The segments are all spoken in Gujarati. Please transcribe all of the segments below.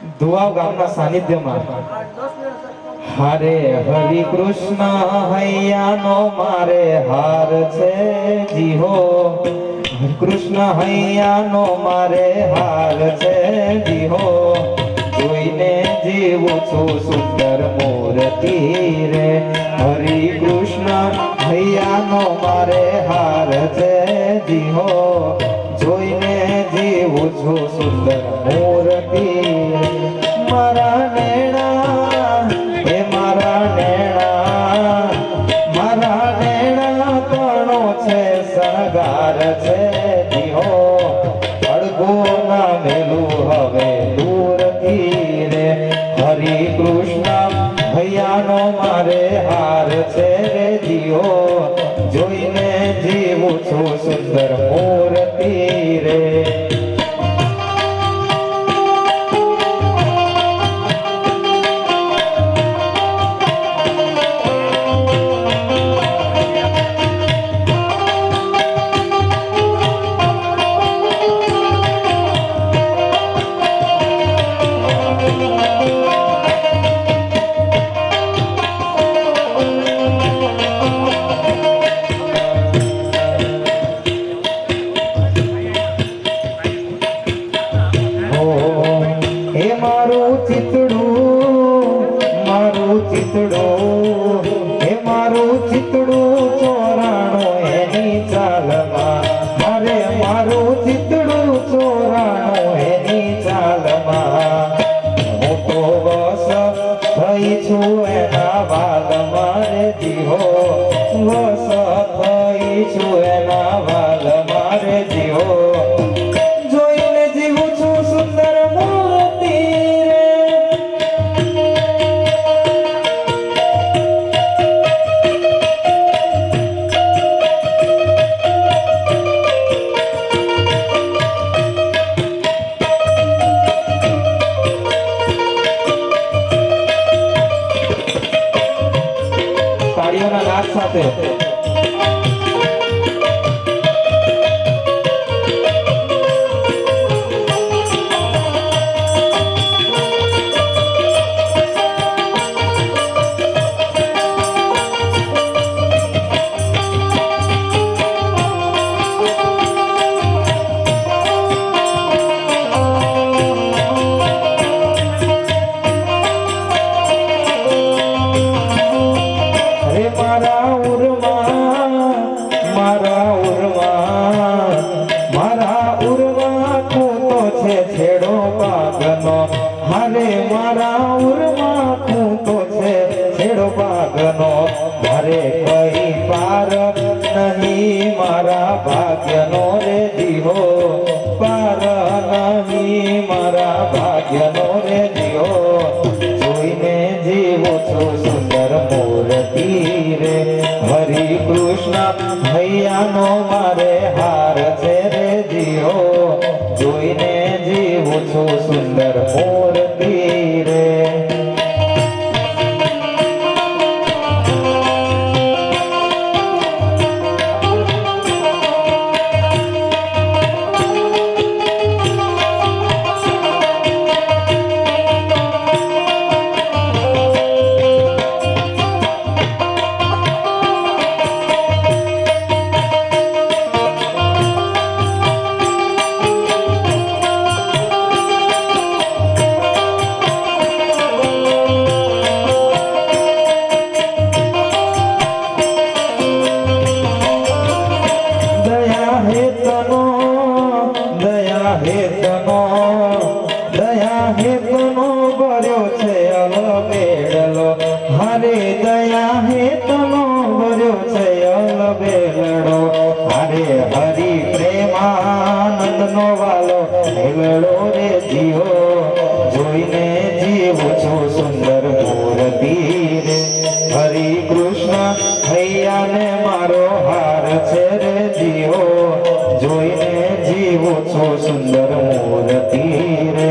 ધુવાવ ગામના સાનિધ્યમાં હરે હરિ કૃષ્ણ હૈયાનો મારે હાર છે જીહો, કૃષ્ણ હૈયાનો મારે હાર છે જીહો, જોઈને જીવું છું સુંદર મૂર્તિ રે, હરિ કૃષ્ણ હૈયાનો મારે હાર છે જીહો, જોઈને જીવું છું સુંદર મૂર્તિ, મારા નેણા હે મારા નેણા તણો છે શણગાર છે જીહો, અડગો ના મેલું હવે દૂરથી રે, હરિ કૃષ્ણ હૈયાનો મારે હાર છે રે જીહો, જોઈને જીવું છું સુંદર મૂર્તિ રે. હે મારું ચિતડું ચોરાણો એની ચાલમાં, મારે મારું ચિતડું ચોરાણો એની ચાલમાં, હું તો વસ થઈ છું એના વાલમાં રે જીહો, વસ થઈ છું એના વાલમાં રે જીહો, જોઈને જીવું છું સુંદર મૂર્તિ રે. તાળીઓના નાદ સાથે છેડો પાગનો, હારે મારા ઉરમાં ખૂંટો છે છેડો પાગનો, મારે કઈ પાર નહીં મારા ભાગ્યનો રે જીહો, પાર નહીં મારા ભાગ્યનો રે જીહો, જોઈને જીવું છું સુંદર મૂર્તિ રે, હરિ કૃષ્ણ હૈયાનો મારે હાર છે રે જીહો, જોઈને જીવું છું સુંદર મૂર્તિ રે. દયા હેતનો ભર્યો છે અલબેડલો, હરે દયા હેતનો ભર્યો છે અલબેડલો, હરે હરિ પ્રેમાનંદનો વાલો હેલડો રે જીવો, જોઈને જીવું છું સુંદર મૂર્તિ રે, હરિ કૃષ્ણ હૈયાને મારો હાર છે રે જીવો, જોઈને જીવું છું સુંદર મૂર્તિ રે.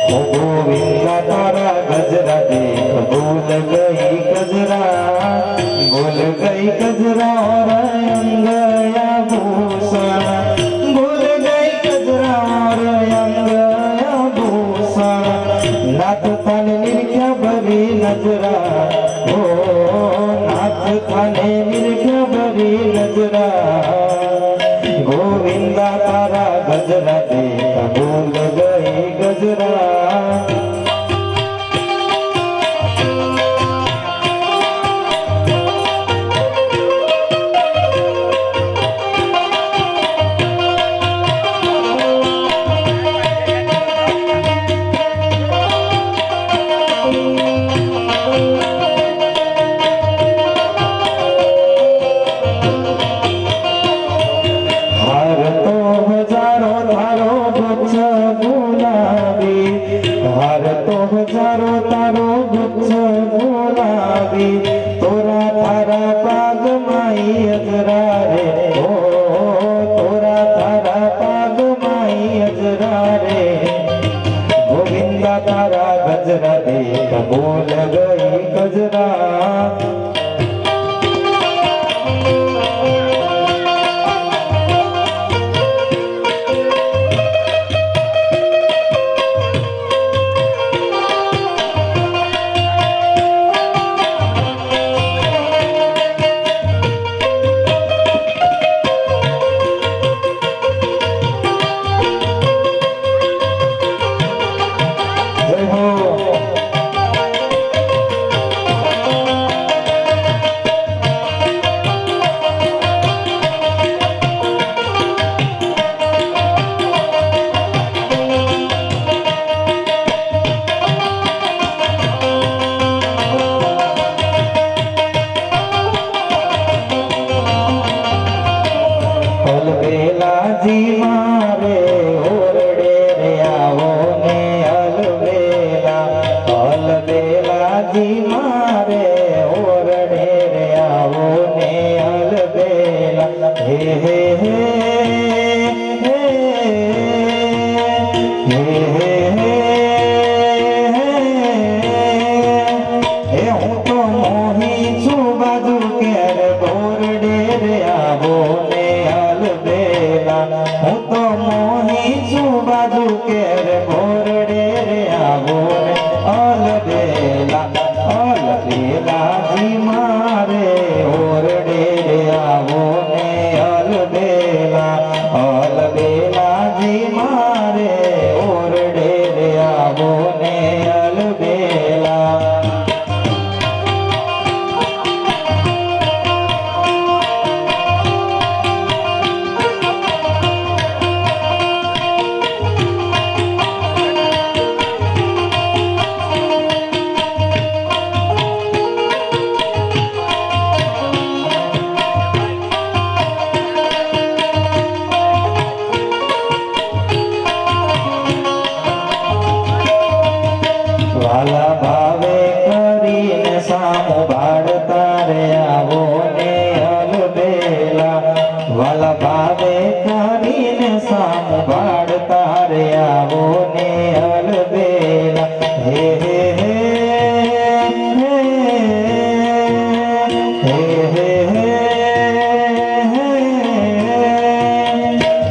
ओ गोविंदा तारा गजरा देख भूल गई गजरा, भूल गई गजरा और अंग आभूषण, भूल गई गजरा और अंग आभूषण, नाथ थाने निरख्या भरी नजरा, ओ नाथ थाने निरख्या भरी नजरा, गोविंदा तारा गजरा देख भूल गई गजरा। हार तो हजारों तारो गुच्छ गुलाबी, हार तो हजारों तारो गुच्छ गुलाबी, तोरा थारा पाग माई अजरा रे, ओ तोरा थारा पाग माई अजरा रे, गोविंदा तारा गजरा देख भूल गई गजरा। अलबेलाजी मारे ओरडे रे आवो ने अलबेला, अलबेलाजी मारे ओरडे रे आवो ने अलबेला, हे हे हे हे हे हे હું તો મોહી છું બાજુ કેર ઓરડે રે आवो ने હું તો મોહી છું બાજુ કેર ભોરડે રે આવો રે અલબેલા, અલબેલાજી મારે ઓરડે રે આવો ને અલબેલા, અલબેલાજી મારે ઓરડે રે આવો ને અલબેલા। વાલા ભાવે કરીને સામું બાળતા રે આવો ને અલબેલા, વાલા ભાવે કરીને સામું બાળતા રે આવો ને અલબેલા, હે હે હે હે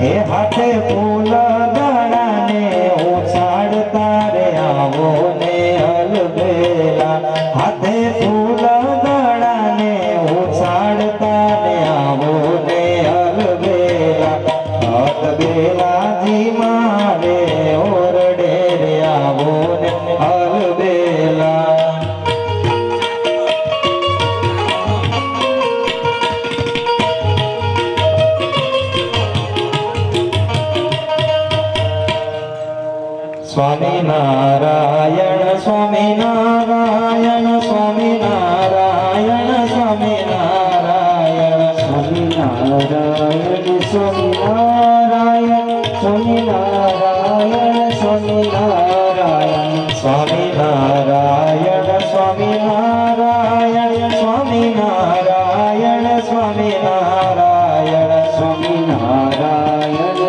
હે હાથે ફૂલ દાડાને ઉછાળતા રે આવો ને अलबेला, हाथे फूल दाड़ाने उछाड़ता ने आवो ने अलबेला, अलबेला जी मारे ओरडे रे आवो ने अलबेला। स्वामी नारायण स्वामी नारायण स्वामी नारायण स्वामी नारायण स्वामी नारायण स्वामी नारायण स्वामी नारायण स्वामी नारायण स्वामी नारायण।